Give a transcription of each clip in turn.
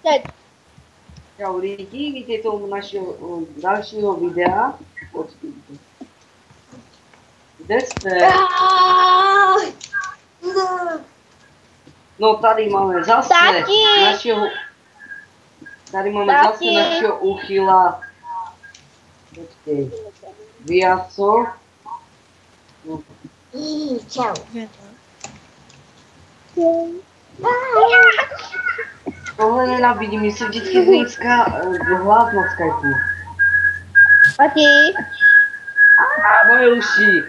Teď. Čau lidi, vítejte u našeho dalšího videa. Počkejte. Kde jste? No tady máme zase našeho... Tady máme zase našeho uchyla. Počkej. Viaco. No. Čau. Tohle nenávidím, mi se vždycky znízká hlas na Skypeu. Tati. Moje uši.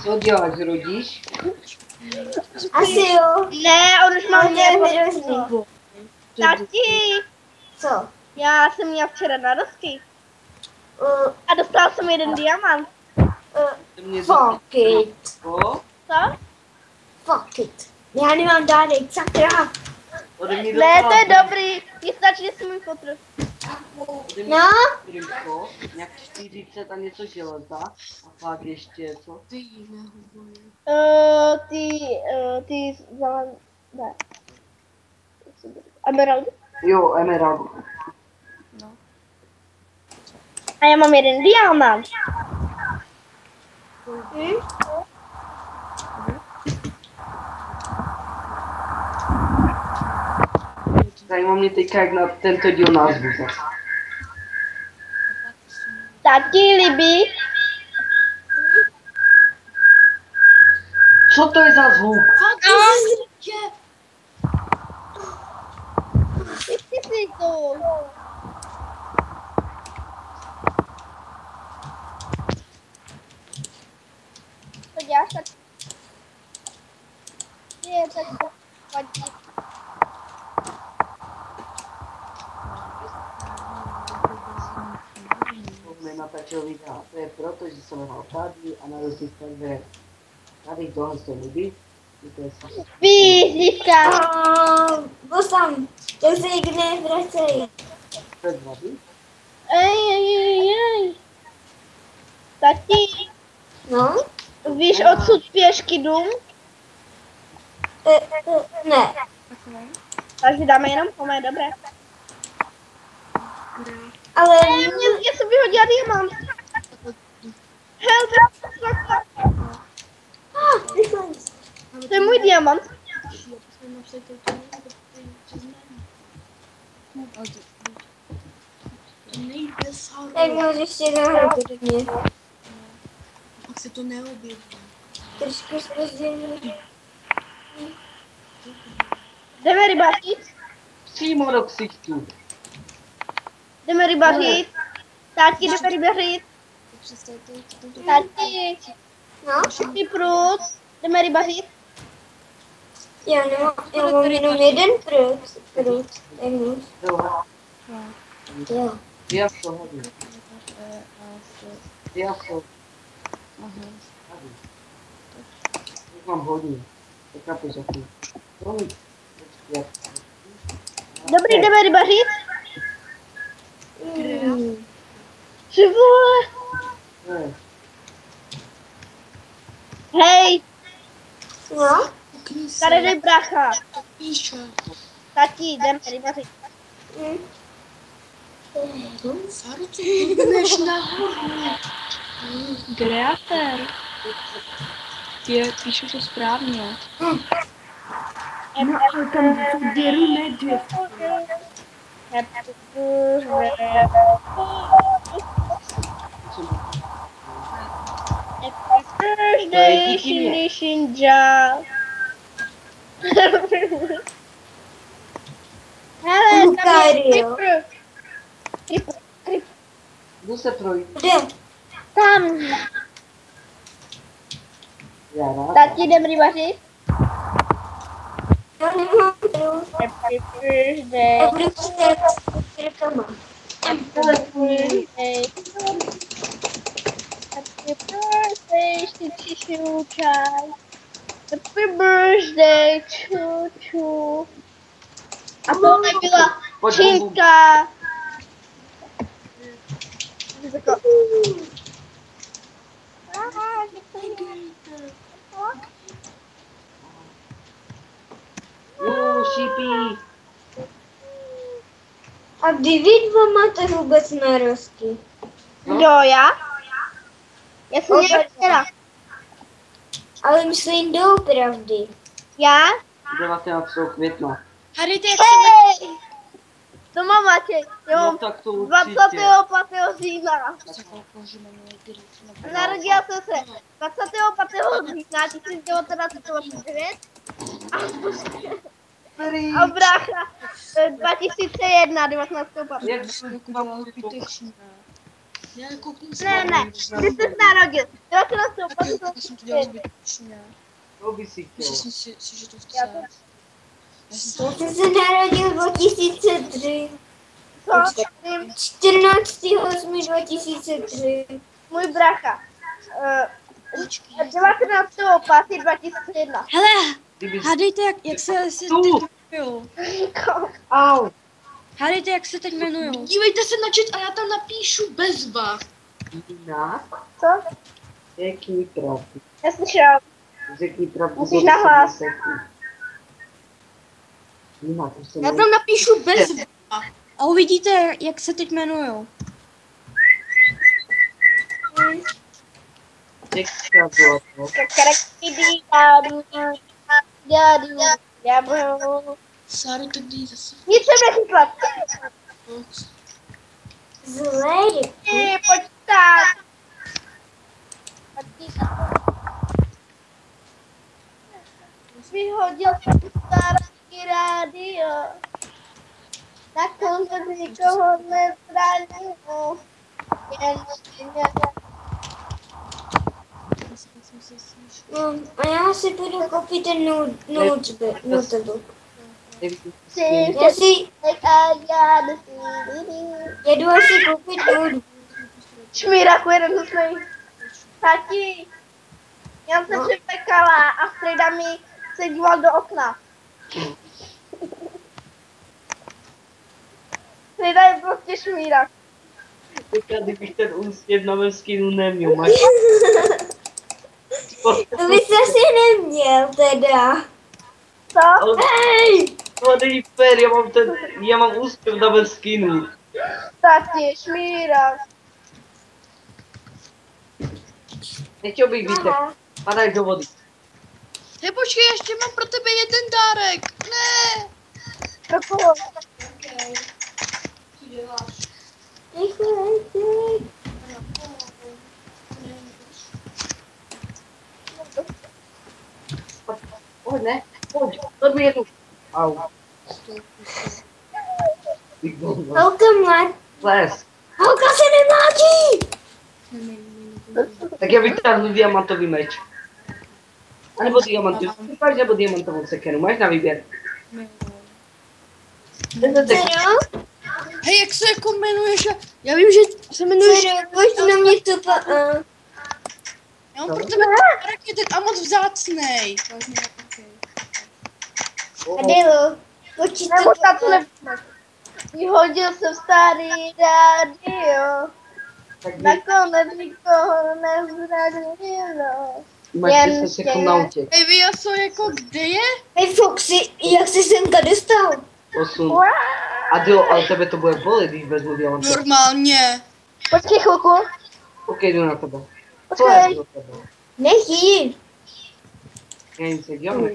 Co děláš, rodíš? Asi jo. Ne, on už má mě nerozumím. Tati. Co? Já jsem měla včera narozky. A dostala jsem jeden diamant. Fuck it. Co? Co? Fuck it. Já nemám dárek, sakra. Ne, to je dobrý. Je stačí, že jsem mi fotr. No? Nějak 40 a něco železa. A pak ještě co? Ty zelené. Ne. Emeraldy? Jo, emerald. A já mám jeden diamant. Zajímá mě teďka, jak na tento díl názvu zase. Tati, Liby. Co to je za zvuk? Ty si to. Co děláš tak? Je, tak to vadí. Natáčel videa, to je proto, že jsem hrál tady a na různých serverech. Tady tohle se líbí. Výzivka. Dostám. To se nikdy nevracej. Před vady? Ej. Tati, No? víš odsud pěšky dům? Ne. Takže dáme jenom pomé, dobré. Ale... Já jsem vyhodila diamant. Help, to je můj diamant. Tak můžeš ještě nahrát ode mě. Pak se to neobjeví. Trošku zpoždění. Jdeme rybařit. Přímo do ksichtu. Jdeme rybařit. Táti, jdeme rybařit. Táti, No? ty prut. Jdeme rybařit. Já mám jenom jeden prut. Jo. Viaco, hodně. Viaco. Už mám hodně. To chápeš, jaký. Dobrý, jdeme rybařit. Ty vole. Hej, No? tady dej bracha. Píše. Tati, jdeme rybařit. Saru, co jdeš nahoru? Kreatér. Ty píšu to správně. No, ale tam jsou děru, ne dvě. Happy birthday. Happy birthday, Shindy Shinja. Hele, tam je creeper. Jdu se projít. Kde? Tam. Já rád. Tati, jdem rybařit. Já nemám prut. Happy birthday. Já budu chtět kryptama. Happy birthday. Happy birthday, Shindy Shinja. Happy birthday to. A tohle byla čínka. šípí. A kdy vy dva máte vůbec narozky? No. Jo, já? Já jsem měla včera. Ale myslím doopravdy. Já? 19. května. Hádejte, jak se Hej! To mám Matěj. Jo, No tak to určitě. 25. října. na Narodila jsem se 25. října 1929 a brácha 2001 19. Jak Ne, ty jsi narodil 19. Já jsem to dělal zbytečně. to by si chtěl? Myslím si, že to chce. Já to- Já jsem se narodil 2003. Co? 14.8.2003. Můj brácha. 19.5.2001. Hele, Kdyby hádejte, jak se teď Tu. jmenujou. Au. Hádejte, jak se teď jmenujou. Dívejte se na chat a já tam napíšu bezva. Jinak Co? řekni pravdu. Neslyšel. Řekni pravdu. Musíš nahlas. Jinak už se Já tam napíšu bezva. A uvidíte, jak se teď jmenujou. Řekni pravdu. Sáro, tak dej zase. Nic jsem nechytla. Zlej. Pojď tak. Vyhodil jsem starý rádio. Na konce nikoho nezranil. No, a já si půjdu koupit ten notebook. Já si jedu asi koupit notebook. Šmíraku jeden husnej. Tati, já jsem se pekala a Frida mi se díval do okna. Frida je prostě šmírak. Teďka, kdybych ten úsměv na mém skinu neměl, máš. To bys asi neměl teda. Co? Hej! To není fér, já mám úsměv na mém skinu. Tati, šmírak. Nechtěl bych víte, padaj do vody. Hej, počkej, ještě mám pro tebe jeden dárek. Ne. Pro koho? Pojď, ne? Pojď, dobře je tu. Au. Holka mlad. Les. Holka se nemlátí! Tak já vytáhnu diamantový meč. A nebo diamantový, nebo diamantovou sekeru, máš na výběr. Cero? Hej, jak se jako jmenuješ? Já vím, že se jmenuješ. Cero, pojď na mě to Já mám pro tebe dárek jeden a moc vzácnej. Adelo, pojď si Nebo to tatu vyhodil jsem starý rádio. Tak Nakonec nikoho nezranilo. máš 10 sekund na útěk. Hej, vy jsou jako kde je? Hej Foxy, jak jsi semka dostal? 8. A Dilo, ale tebe to bude bolet, když vezmu diamantový. Normálně. Počkej chvilku. Ok, jdu na tebe. Co Počkej. je do tebe? Nech jí. Já jim se dělám,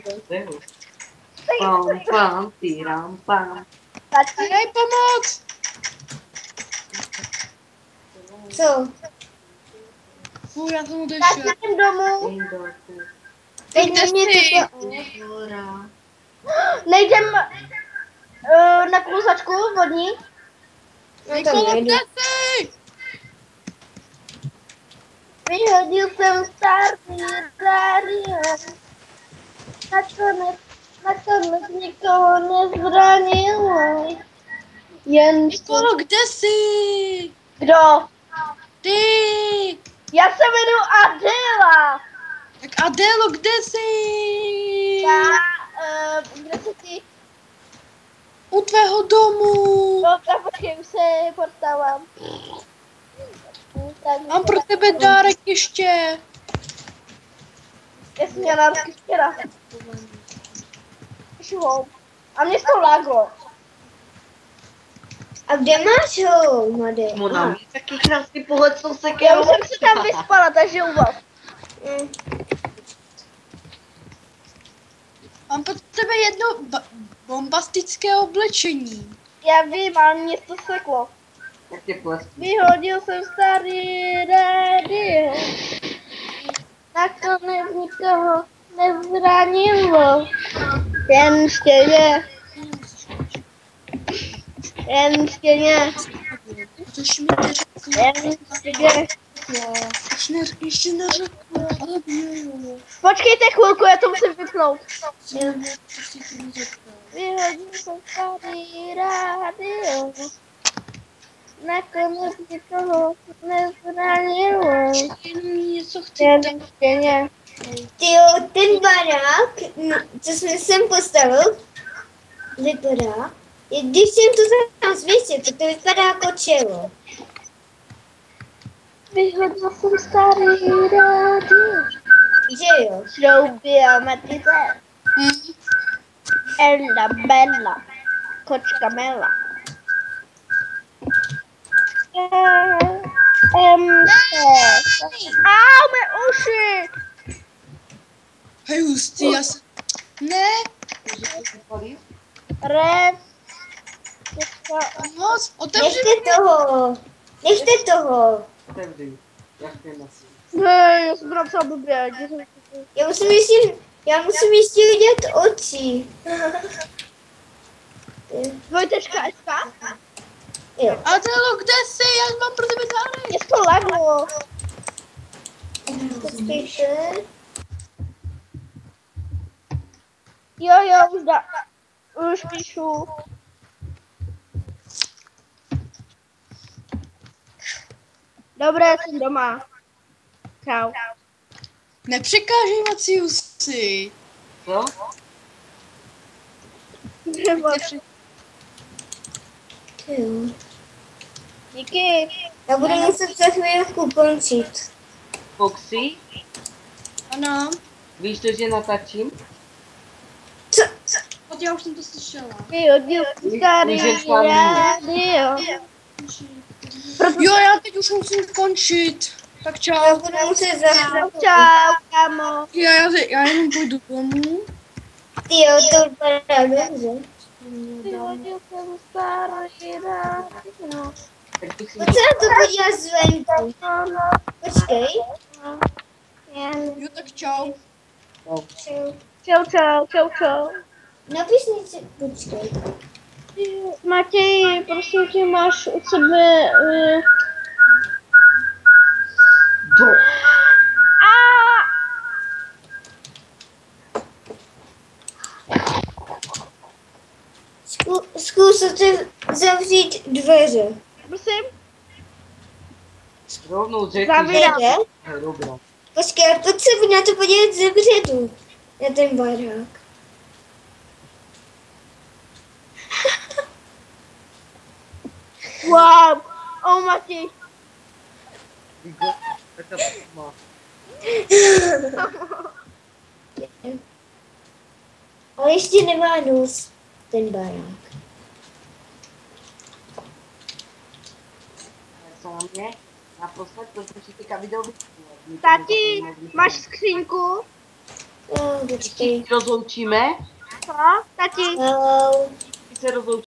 pam, týram, pam. Tati, Daj pomoc. Co? Fů, já jsem odešel. tati jdem domů. Teď na mě ty? to Nejdem na kluzačku vodní. No Nikolo, to kde nejde. jsi? Vyhodil jsem starý rádio. Nakonec nikoho nezranilo. Jen Nikolo, kde jsi? kdo? Ty. Já se jmenuji Adela. Tak Adélo, kde jsi? Já, kde jsi ty? U tvého domu. No, tak počkej, už se portávám. Mám pro tebe dárek ještě. Já jsem měla včera. Šuhou. A mě to lago. A kde máš ho, Mladý? Mona, mě taky krásný pohled, co se Já už jsem se tam vyspala, takže u vás. Mám pro tebe jedno bombastické oblečení. Já vím, ale mě to seklo. Jak tě ples. Vyhodil jsem starý rádio. Nakonec nikoho nezranilo. Jen štěně. Jen štěně. Což mi neřekl. Jen štěně. Ještě neřekl. Ale jo. Počkejte chvilku, já to musím vypnout. Prostě to neřekl. Vyhodil jsem starý rádio. Nakonec nikoho nezranilo. Jenom něco chci. Jen štěně. Tyjo, ten barák, co jsem sem postavil, vypadá, když jsem to tam zvěsil, tak to vypadá jako čelo. Vyhodil jsem starý rádio. Že jo? Šrouby a matice. Ella Bella. Kočka Mela. Au, mé uši! Hej, hustý, já se... Ne, Red. moc, otevři Nechte toho, nechte toho. Otevři. Jak to je masí. Ne, já jsem to napsal blbě. Já musím ještě udělat oči. Dvojtečka SK? Jo. Adelo, kde jsi? Já mám pro tebe dárek. Je to lago. Počkejte. Jo, už píšu. Dobré, jsem doma. Čau. Nepřekážej, Maciusy. Co? Jo. Díky. Já budu muset za chvíli končit. Foxy? Ano. Víš to, že natáčím? Co? Já už jsem to slyšela. Vyhodil jsem starý rádio. Jo, já teď už musím končit. Tak čau. Já budu muset za chvíli. Čau, kamo. Já jenom půjdu domů. Tyjo, to vypadá dobře. Vyhodil jsem starý rádio. Tak bych si Pojď se na to podívat zvenku. Počkej. Jo, tak čau. Čau. Napiš něco, počkej. Matěj, prosím tě, máš u sebe... Zkus zavřít dveře. Prosím? rovnou řekl, Zavírám. že... Jde? Dobrá. Počkej, pojď se na to podívat zevředu. Na ten barák. Wow. Matěj. Ale ještě nemá nos, ten barák. Samozřejmě, naposled, protože teďka video vytvořím. Tati, máš skřínku? No, počkej. Rozloučíme? Co? Tati. Hello. Se rozloučíme.